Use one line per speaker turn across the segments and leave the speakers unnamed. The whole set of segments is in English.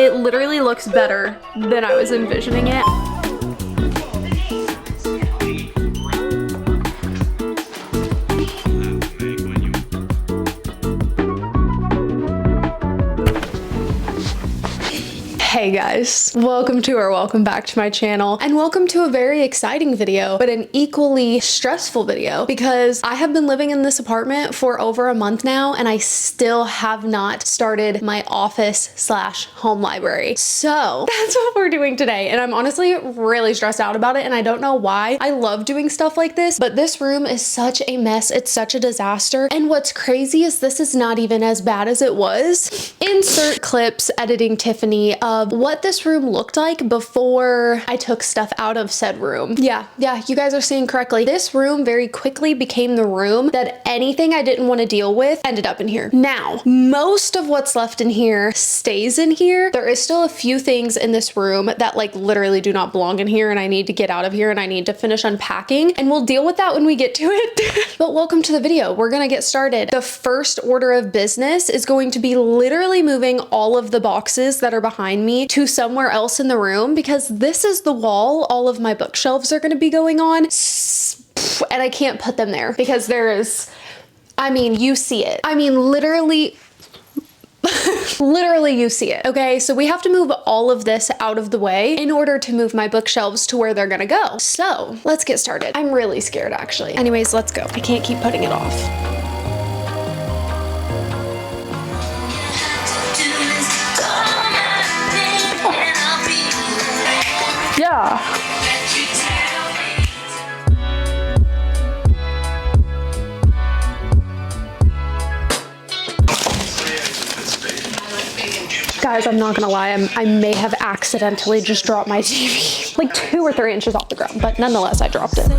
it literally looks better than I was envisioning it. Hey guys, welcome back to my channel, and welcome to a very exciting video, but an equally stressful video, because I have been living in this apartment for over a month now and I still have not started my office/home library. So that's what we're doing today, and I'm honestly really stressed out about it, and I don't know why. I love doing stuff like this, but this room is such a mess. It's such a disaster, and what's crazy is this is not even as bad as it was. Insert clips editing Tiffany of what this room looked like before I took stuff out of said room. Yeah, you guys are seeing correctly. This room very quickly became the room that anything I didn't want to deal with ended up in here. Now, most of what's left in here stays in here. There is still a few things in this room that like literally do not belong in here, and I need to get out of here and I need to finish unpacking, and we'll deal with that when we get to it. But welcome to the video. We're gonna get started. The first order of business is going to be literally moving all of the boxes that are behind me to somewhere else in the room, because this is the wall all of my bookshelves are going to be going on, and I can't put them there because there is, I mean, you see it. I mean, literally you see it. Okay, so we have to move all of this out of the way in order to move my bookshelves to where they're gonna go. So let's get started. I'm really scared actually. Anyways, let's go. I can't keep putting it off. Yeah. Guys, I'm not gonna lie, I may have accidentally just dropped my TV like 2 or 3 inches off the ground, but nonetheless, I dropped it.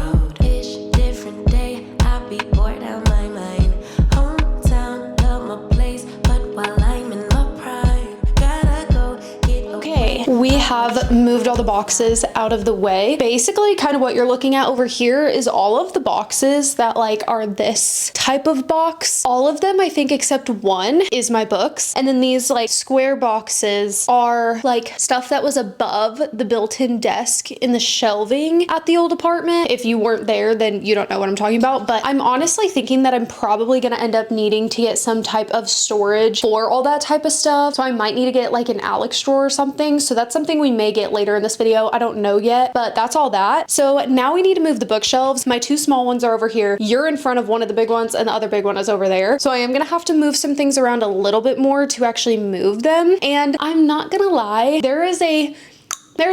We have moved all the boxes out of the way. Basically, kind of what you're looking at over here is all of the boxes that like are this type of box. All of them, I think, except one is my books. And then these like square boxes are like stuff that was above the built-in desk in the shelving at the old apartment. If you weren't there, then you don't know what I'm talking about. But I'm honestly thinking that I'm probably gonna end up needing to get some type of storage for all that type of stuff. So I might need to get like an Alex drawer or something. So that's something we may get later in this video. I don't know yet, but that's all that. So now we need to move the bookshelves. My 2 small ones are over here. You're in front of one of the big ones and the other big one is over there. So I am gonna have to move some things around a little bit more to actually move them. And I'm not gonna lie, there's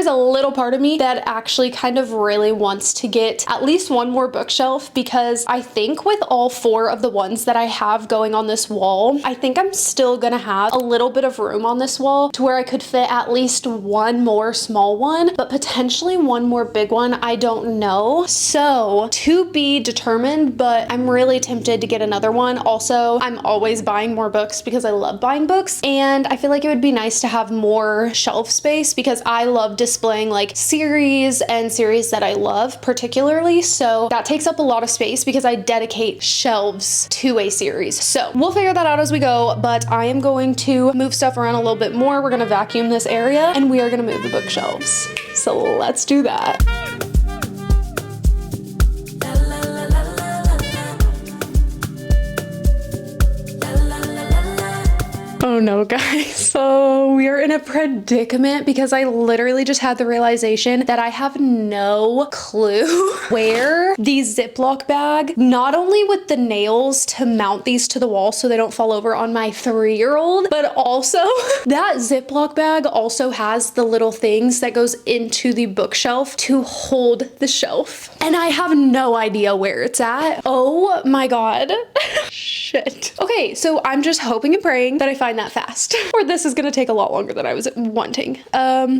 a little part of me that actually kind of really wants to get at least one more bookshelf, because I think with all 4 of the ones that I have going on this wall, I think I'm still gonna have a little bit of room on this wall to where I could fit at least one more small one, but potentially one more big one. I don't know. So to be determined, but I'm really tempted to get another one. Also, I'm always buying more books because I love buying books, and I feel like it would be nice to have more shelf space because I love displaying like series and series that I love particularly. So that takes up a lot of space because I dedicate shelves to a series. So we'll figure that out as we go, but I am going to move stuff around a little bit more. We're gonna vacuum this area and we are gonna move the bookshelves. So let's do that. Oh no, guys. So we are in a predicament because I literally just had the realization that I have no clue where the Ziploc bag, not only with the nails to mount these to the wall so they don't fall over on my 3-year-old, but also that Ziploc bag also has the little things that goes into the bookshelf to hold the shelf. And I have no idea where it's at. Oh my God. Shit. Okay, so I'm just hoping and praying that I find that fast, or this is gonna take a lot longer than I was wanting. Where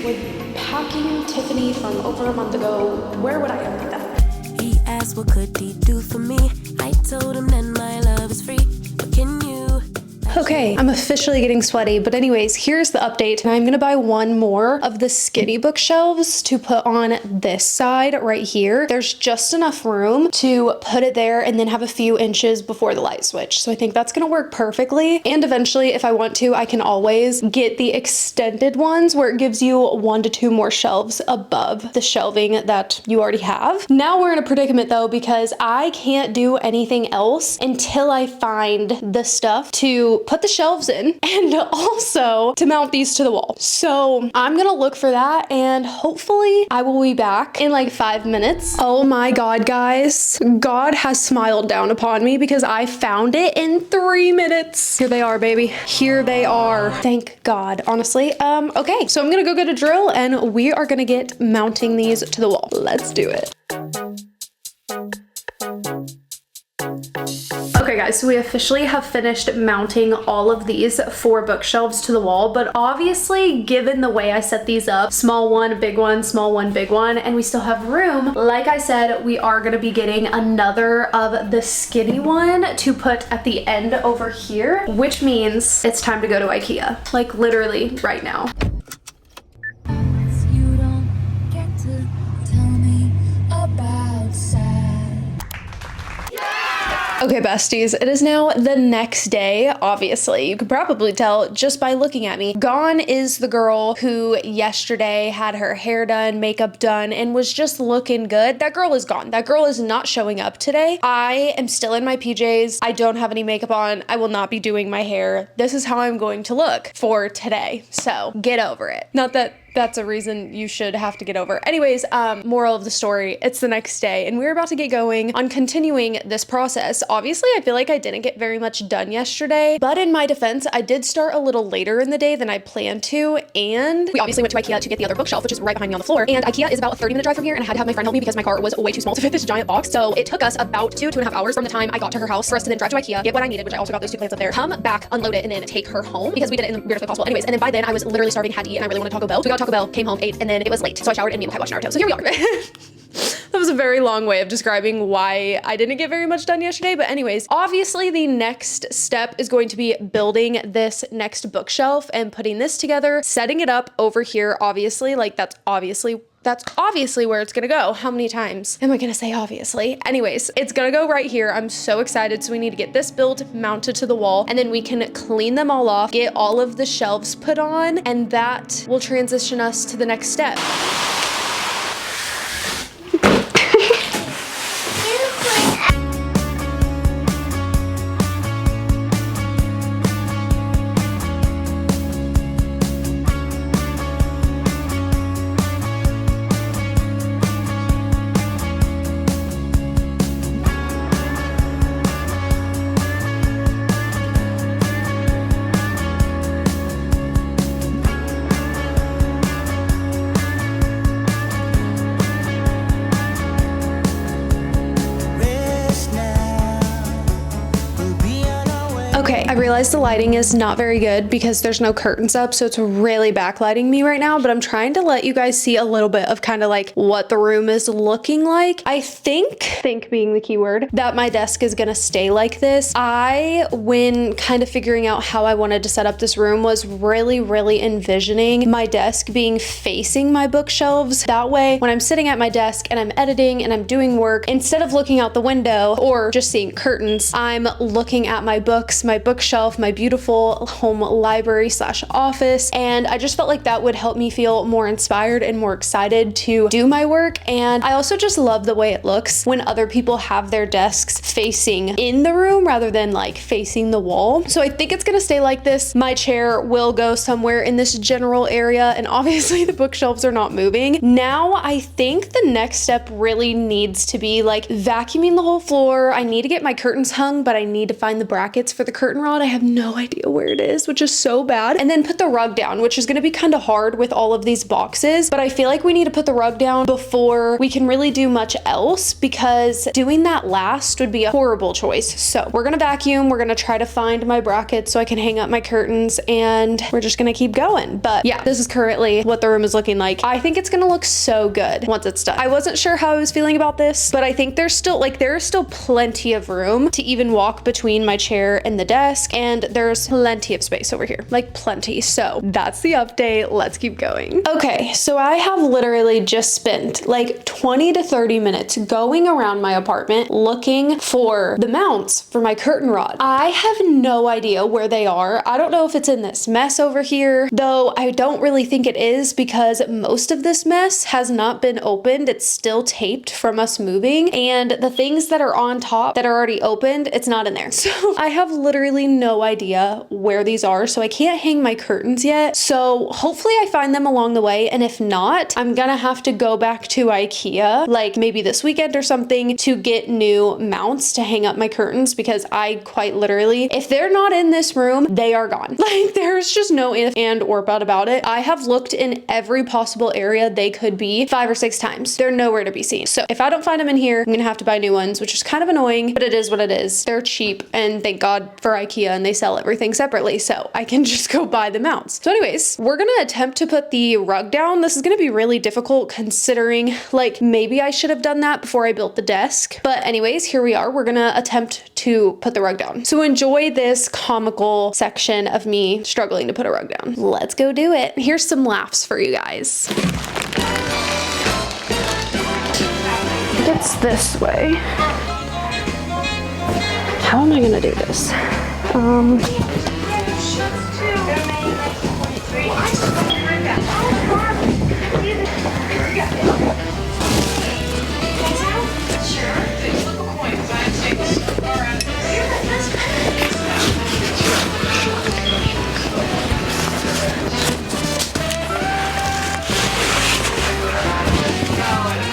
would packing Tiffany from over a month ago, where would I have put that? He asked what could he do for me. I told him that my love is free. But can you? Okay, I'm officially getting sweaty, but anyways, here's the update. And I'm gonna buy one more of the skinny bookshelves to put on this side right here. There's just enough room to put it there and then have a few inches before the light switch. So I think that's gonna work perfectly. And eventually, if I want to, I can always get the extended ones where it gives you 1 to 2 more shelves above the shelving that you already have. Now we're in a predicament though, because I can't do anything else until I find the stuff to put the shelves in and also to mount these to the wall. So I'm gonna look for that and hopefully I will be back in like 5 minutes. Oh my God, guys. God has smiled down upon me because I found it in 3 minutes. Here they are, baby. Here they are. Thank God, honestly. Okay, so I'm gonna go get a drill and we are gonna get mounting these to the wall. Let's do it. Okay guys, so we officially have finished mounting all of these 4 bookshelves to the wall, but obviously given the way I set these up, small one, big one, small one, big one, and we still have room, like I said, we are gonna be getting another of the skinny one to put at the end over here, which means it's time to go to IKEA, like literally right now.
You don't get to tell me about sad.
Okay, besties, it is now the next day. Obviously, you could probably tell just by looking at me. Gone is the girl who yesterday had her hair done, makeup done, and was just looking good. That girl is gone. That girl is not showing up today. I am still in my PJs. I don't have any makeup on. I will not be doing my hair. This is how I'm going to look for today. So get over it. Not that that's a reason you should have to get over. Anyways, moral of the story, it's the next day and we're about to get going on continuing this process. Obviously, I feel like I didn't get very much done yesterday, but in my defense, I did start a little later in the day than I planned to, and we obviously went to IKEA to get the other bookshelf, which is right behind me on the floor, and IKEA is about a 30-minute drive from here, and I had to have my friend help me because my car was way too small to fit this giant box, so it took us about 2.5 hours from the time I got to her house for us to then drive to IKEA, get what I needed, which I also got those 2 plants up there, come back, unload it, and then take her home, because we did it in the weirdest way possible. Anyways, and then by then, I was literally starving, had to eat, and I really wanted Taco Bell, so we got Taco Bell, came home, ate, and then it was late, so I showered and me and Kai watched Naruto, so here we are. That was a very long way of describing why I didn't get very much done yesterday, but anyways, obviously the next step is going to be building this next bookshelf and putting this together, setting it up over here, obviously, like that's obviously where it's gonna go. How many times am I gonna say obviously? Anyways, it's gonna go right here. I'm so excited. So we need to get this built, mounted to the wall, and then we can clean them all off, get all of the shelves put on, and that will transition us to the next step. Okay, I realize the lighting is not very good because there's no curtains up, so it's really backlighting me right now, but I'm trying to let you guys see a little bit of kind of like what the room is looking like. I think being the key word, that my desk is gonna stay like this. When kind of figuring out how I wanted to set up this room, was really envisioning my desk being facing my bookshelves. That way, when I'm sitting at my desk and I'm editing and I'm doing work, instead of looking out the window or just seeing curtains, I'm looking at my books, my bookshelf, my beautiful home library / office, and I just felt like that would help me feel more inspired and more excited to do my work. And I also just love the way it looks when other people have their desks facing in the room rather than like facing the wall. So I think it's gonna stay like this. My chair will go somewhere in this general area, and obviously the bookshelves are not moving. Now I think the next step really needs to be like vacuuming the whole floor. I need to get my curtains hung, but I need to find the brackets for the curtain rod. I have no idea where it is, which is so bad. And then put the rug down, which is gonna be kind of hard with all of these boxes, but I feel like we need to put the rug down before we can really do much else, because doing that last would be a horrible choice. So we're gonna vacuum, we're gonna try to find my brackets so I can hang up my curtains, and we're just gonna keep going. But yeah, this is currently what the room is looking like. I think it's gonna look so good once it's done. I wasn't sure how I was feeling about this, but I think there's still plenty of room to even walk between my chair and the desk. desk, and there's plenty of space over here, like plenty. So that's the update. Let's keep going. Okay, so I have literally just spent like 20 to 30 minutes going around my apartment looking for the mounts for my curtain rod. I have no idea where they are. I don't know if it's in this mess over here, though I don't really think it is because most of this mess has not been opened. It's still taped from us moving, and the things that are on top that are already opened, it's not in there. So I have literally no idea where these are, so I can't hang my curtains yet. So hopefully I find them along the way, and if not, I'm gonna have to go back to IKEA like maybe this weekend or something to get new mounts to hang up my curtains, because I quite literally, if they're not in this room, they are gone. Like there's just no if and or but about it. I have looked in every possible area they could be 5 or 6 times. They're nowhere to be seen. So if I don't find them in here, I'm gonna have to buy new ones, which is kind of annoying, but it is what it is. They're cheap, and thank God for IKEA, and they sell everything separately, so I can just go buy the mounts. So anyways, we're gonna attempt to put the rug down. This is gonna be really difficult considering like maybe I should have done that before I built the desk. But anyways, here we are. We're gonna attempt to put the rug down. So enjoy this comical section of me struggling to put a rug down. Let's go do it. Here's some laughs for you guys. It's this way. How am I gonna do this?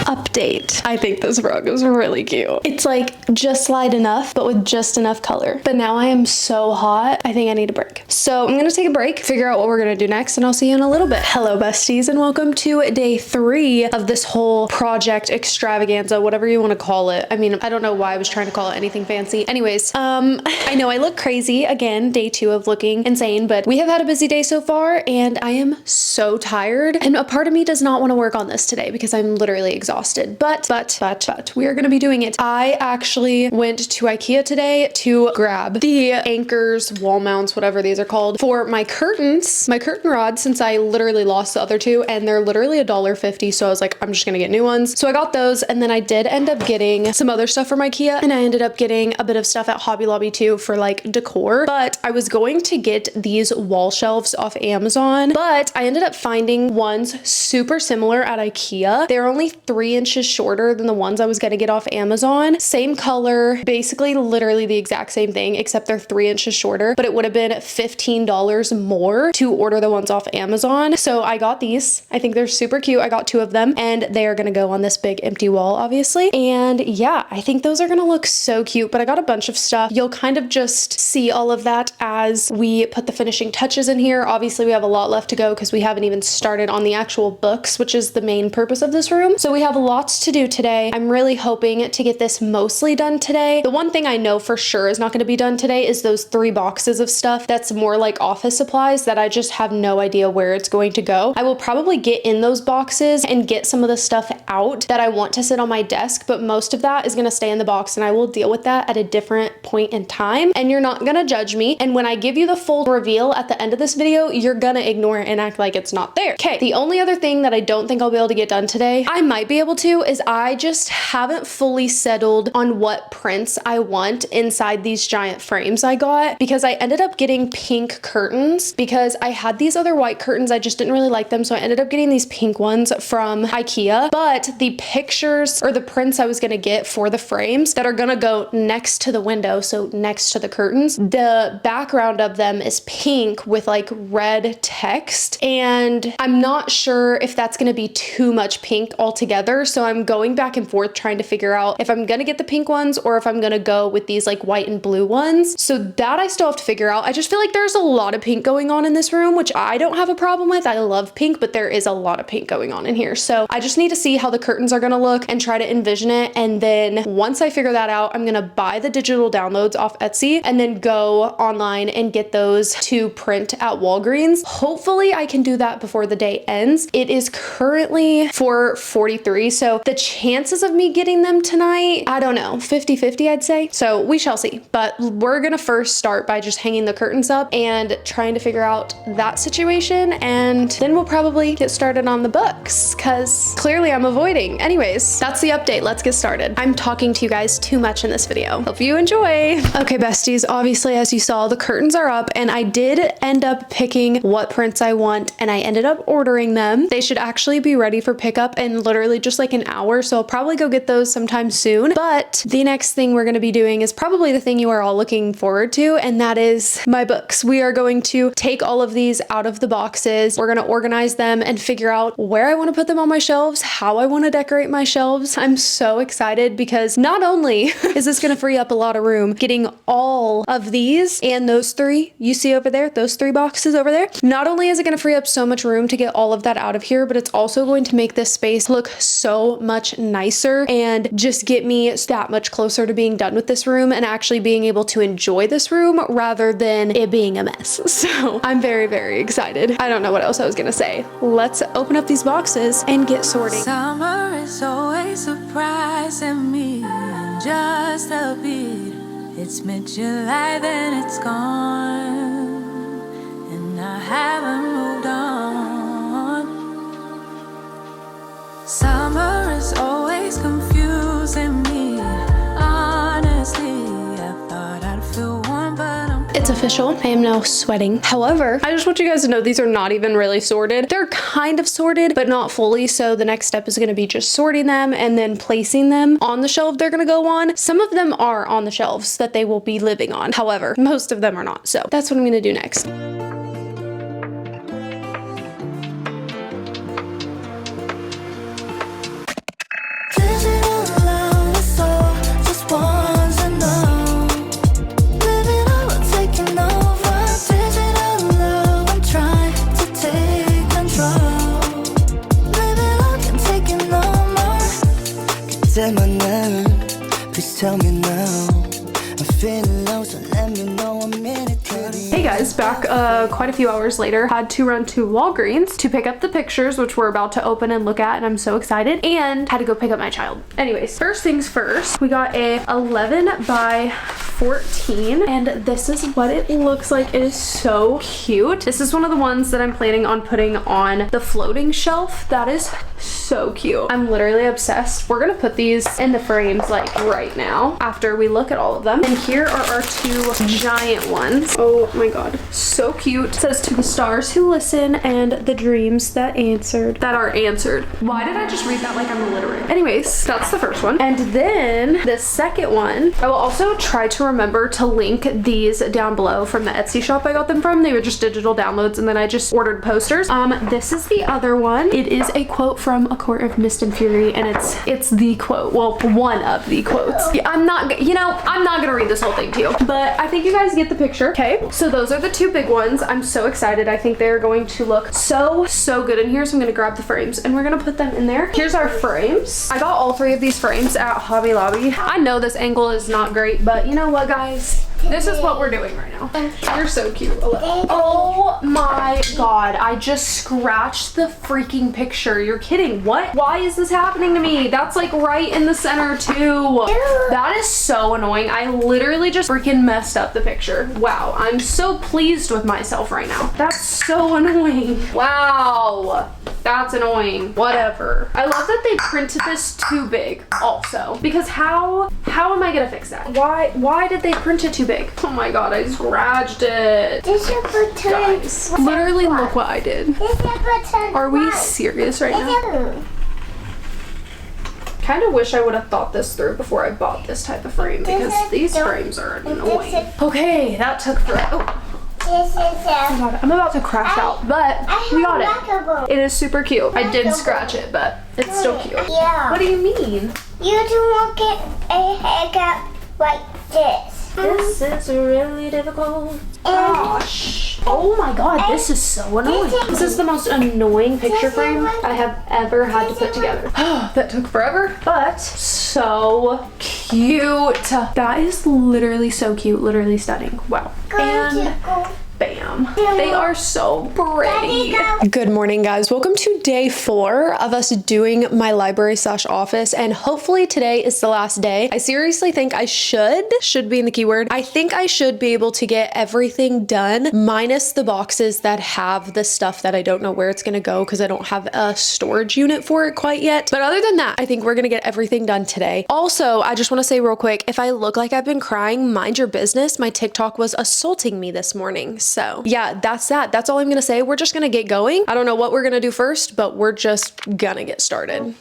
Update. I think this rug is really cute. It's like just light enough, but with just enough color. But now I am so hot, I think I need a break. So I'm gonna take a break, figure out what we're gonna do next, and I'll see you in a little bit. Hello besties, and welcome to day 3 of this whole project extravaganza, whatever you wanna call it. I mean, I don't know why I was trying to call it anything fancy. Anyways, I know I look crazy, again, day 2 of looking insane, but we have had a busy day so far, and I am so tired, and a part of me does not wanna work on this today because I'm literally exhausted. But we are gonna be doing it. I actually went to IKEA today to grab the anchors, wall mounts, whatever these are called, for my curtains, my curtain rods, since I literally lost the other 2, and they're literally $1.50. So I was like, I'm just gonna get new ones. So I got those, and then I did end up getting some other stuff from IKEA, and I ended up getting a bit of stuff at Hobby Lobby too for like decor. But I was going to get these wall shelves off Amazon, but I ended up finding ones super similar at IKEA. They're only 3 inches shorter than the ones I was gonna get off Amazon. Same color, basically literally the exact same thing, except they're 3 inches shorter, but it would have been $15 more to order the ones off Amazon. So I got these. I think they're super cute. I got 2 of them, and they are gonna go on this big empty wall, obviously. And yeah, I think those are gonna look so cute, but I got a bunch of stuff. You'll kind of just see all of that as we put the finishing touches in here. Obviously, we have a lot left to go because we haven't even started on the actual books, which is the main purpose of this room. So we have lots to do today. I'm really hoping to get this mostly done today. The one thing I know for sure is not going to be done today is those 3 boxes of stuff that's more like office supplies that I just have no idea where it's going to go. I will probably get in those boxes and get some of the stuff out that I want to sit on my desk, but most of that is going to stay in the box, and I will deal with that at a different point in time, and you're not going to judge me. And when I give you the full reveal at the end of this video, you're going to ignore it and act like it's not there. Okay, the only other thing that I don't think I'll be able to get done today, I might be able to, is I just haven't fully settled on what prints I want inside these giant frames I got, because I ended up getting pink curtains because I had these other white curtains. I just didn't really like them. So I ended up getting these pink ones from IKEA, but the pictures or the prints I was going to get for the frames that are going to go next to the window, so next to the curtains, the background of them is pink with like red text, and I'm not sure if that's going to be too much pink altogether. So I'm going back and forth trying to figure out if I'm going to get the pink ones or if I'm going to go with these like white and blue ones. So that I still have to figure out. I just feel like there's a lot of pink going on in this room, which I don't have a problem with. I love pink, but there is a lot of pink going on in here. So I just need to see how the curtains are going to look and try to envision it. And then once I figure that out, I'm going to buy the digital downloads off Etsy and then go online and get those to print at Walgreens. Hopefully I can do that before the day ends. It is currently 4:43, so So the chances of me getting them tonight, I don't know, 50-50 I'd say. So we shall see. But we're gonna first start by just hanging the curtains up and trying to figure out that situation, and then we'll probably get started on the books because clearly I'm avoiding. Anyways, that's the update. Let's get started. I'm talking to you guys too much in this video. Hope you enjoy. Okay, besties, obviously as you saw, the curtains are up and I did end up picking what prints I want and I ended up ordering them. They should actually be ready for pickup in literally just like an hour, so I'll probably go get those sometime soon. But the next thing we're gonna be doing is probably the thing you are all looking forward to, and that is my books. We are going to take all of these out of the boxes. We're gonna organize them and figure out where I wanna put them on my shelves, how I wanna decorate my shelves. I'm so excited because not only is this gonna free up a lot of room, getting all of these and those three you see over there, those three boxes over there, not only is it gonna free up so much room to get all of that out of here, but it's also going to make this space look so much nicer and just get me that much closer to being done with this room and actually being able to enjoy this room rather than it being a mess. So I'm very, very excited. I don't know what else I was gonna say. Let's open up these boxes and get sorting.
Summer is always surprising me, just a bit. It's mid-July, then it's gone, and I haven't moved on. Summer is always confusing me, honestly. I thought I'd feel warm, but
It's official. I am now sweating. However, I just want you guys to know these are not even really sorted. They're kind of sorted, but not fully. So the next step is going to be just sorting them and then placing them on the shelf they're going to go on. Some of them are on the shelves that they will be living on. However, most of them are not. So that's what I'm going to do next.
Please tell me now. I'm feeling low, so let me know I'm in it.
Hey guys, back quite a few hours later. Had to run to Walgreens to pick up the pictures, which we're about to open and look at, and I'm so excited, and had to go pick up my child. Anyways, first things first, we got a 11 by 14, and this is what it looks like. It is so cute. This is one of the ones that I'm planning on putting on the floating shelf. That is so cute. I'm literally obsessed. We're gonna put these in the frames like right now after we look at all of them. And here are our two giant ones. Oh my god, so cute. It says, to the stars who listen and the dreams that are answered. Why did I just read that like I'm illiterate? Anyways, that's the first one. And then the second one, I will also try to remember to link these down below from the Etsy shop I got them from. They were just digital downloads and then I just ordered posters. This is the other one. It is a quote from A Court of Mist and Fury, and it's the quote, well, one of the quotes. Yeah, I'm not gonna read this whole thing to you, but I think you guys get the picture. Okay, so those are the two big ones. I'm so excited. I think they're going to look so good in here, so I'm gonna grab the frames and we're gonna put them in there. Here's our frames. I got all three of these frames at Hobby Lobby. I know this angle is not great, but you know what, guys? This is what we're doing right now. You're so cute. Oh my god, I just scratched the freaking picture. You're kidding. What? Why is this happening to me? That's like right in the center too. That is so annoying. I literally just freaking messed up the picture. Wow, I'm so pleased with myself right now. That's so annoying. Wow. That's annoying. Whatever. I love that they printed this too big also, because how am I gonna fix that? Why did they print it too big? Oh my god, I scratched it. Guys, literally look what I did. Are we serious right now? Kind of wish I would have thought this through before I bought this type of frame, because these frames are annoying. Okay, that took forever. Oh my god, I'm about to crash out, but we got it. It is super cute. I did scratch it, but it's still cute.
Yeah.
What do you mean?
You do not get a haircut like this.
This is really difficult. Gosh. Oh my god, this is so annoying. This is the most annoying picture frame I have ever had to put together. That took forever, but so cute. That is literally so cute, literally stunning. Wow. And Bam. They are so pretty. Good morning, guys. Welcome to day 4 of us doing my library / office, and hopefully today is the last day. I seriously think I should be in the keyword. I think I should be able to get everything done minus the boxes that have the stuff that I don't know where it's gonna go because I don't have a storage unit for it quite yet. But other than that, I think we're gonna get everything done today. Also, I just want to say real quick, if I look like I've been crying, mind your business. My TikTok was assaulting me this morning. So yeah, that's that. That's all I'm gonna say. We're just gonna get going. I don't know what we're gonna do first, but we're just gonna get started.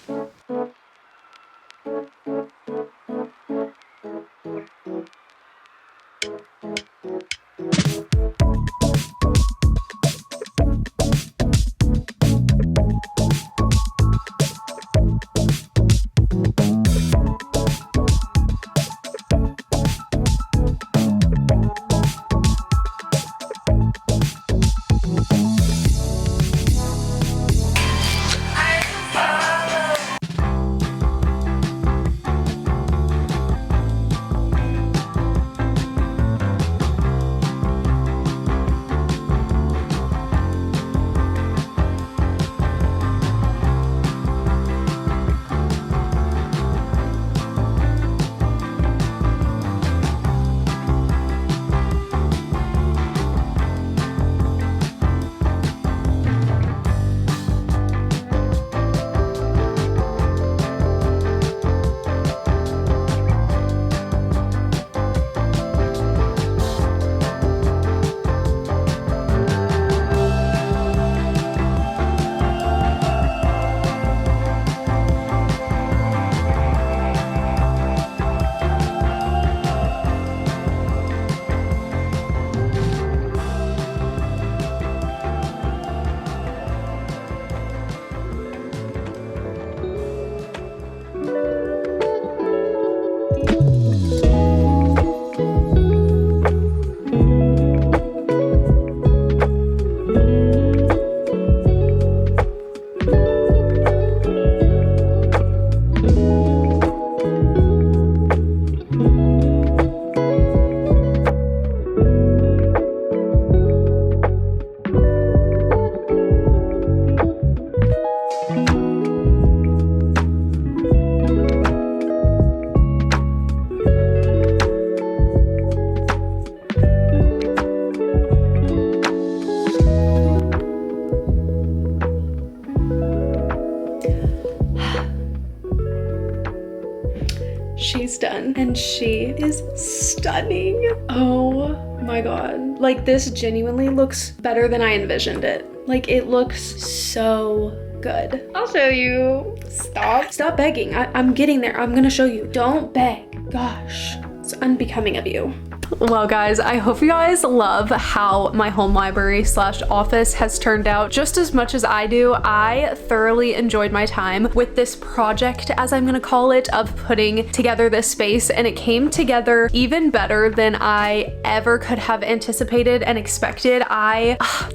She's done and she is stunning. Oh my god. Like, this genuinely looks better than I envisioned it. Like, it looks so good. I'll show you. Stop begging. I'm getting there. I'm gonna show you. Don't beg. Gosh, it's unbecoming of you. Well, guys, I hope you guys love how my home library / office has turned out just as much as I do. I thoroughly enjoyed my time with this project, as I'm gonna call it, of putting together this space, and it came together even better than I ever could have anticipated and expected.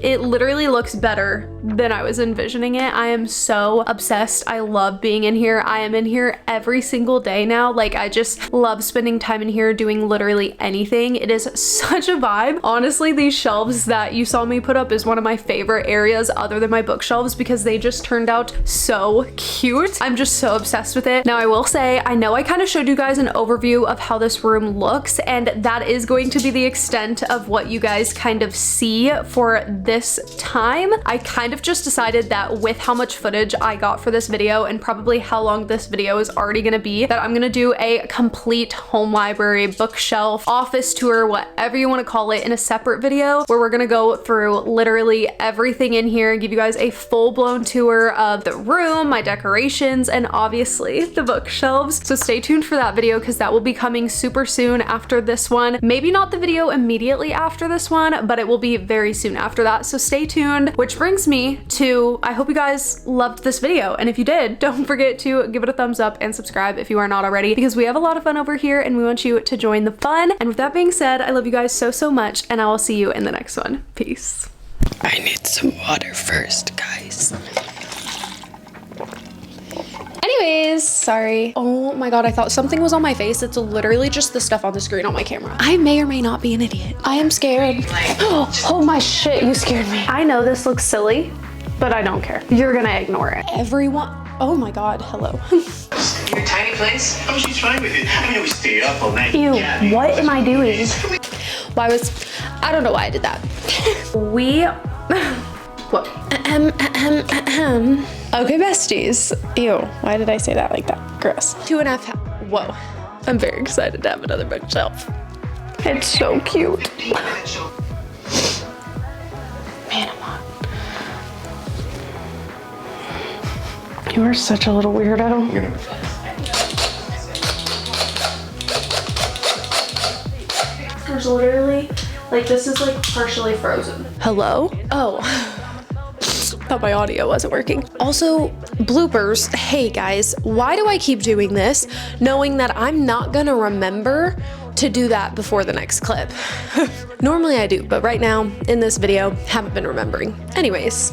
It literally looks better than I was envisioning it. I am so obsessed. I love being in here. I am in here every single day now. Like, I just love spending time in here doing literally anything. It is such a vibe. Honestly, these shelves that you saw me put up is one of my favorite areas other than my bookshelves because they just turned out so cute. I'm just so obsessed with it. Now, I will say, I know I kind of showed you guys an overview of how this room looks, and that is going to be the extent of what you guys kind of see for this time. I kind of just decided that with how much footage I got for this video and probably how long this video is already gonna be, that I'm gonna do a complete home library, bookshelf, office tour, whatever you want to call it, in a separate video where we're gonna go through literally everything in here and give you guys a full-blown tour of the room, my decorations, and obviously the bookshelves. So stay tuned for that video because that will be coming super soon after this one. Maybe not the video immediately after this one, but it will be very soon after that. So stay tuned, which brings me to, I hope you guys loved this video. And if you did, don't forget to give it a thumbs up and subscribe if you are not already, because we have a lot of fun over here and we want you to join the fun. And with that being said, I love you guys so much, and I will see you in the next one. Peace.
I need some water first, guys.
Anyways, Sorry. Oh my God, I thought something was on my face. It's literally just the stuff on the screen on my camera. I may or may not be an idiot. I am scared. Oh my shit, you scared me. I know this looks silly, but I don't care. You're gonna ignore it. Everyone, oh my God, hello.
Your tiny place? Oh, she's fine with it. I mean, we stayed up all night.
Ew, what am I doing? I don't know why I did that. What? Okay, besties. Ew, why did I say that like that? Gross. 2.5, whoa. I'm very excited to have another bookshelf. It's so cute. Man, I'm hot. You are such a little weirdo. There's literally, like, this is like partially frozen. Hello? Oh. Thought my audio wasn't working. Also, bloopers. Hey guys, why do I keep doing this knowing that I'm not gonna remember to do that before the next clip? Normally I do, but right now in this video, haven't been remembering. Anyways.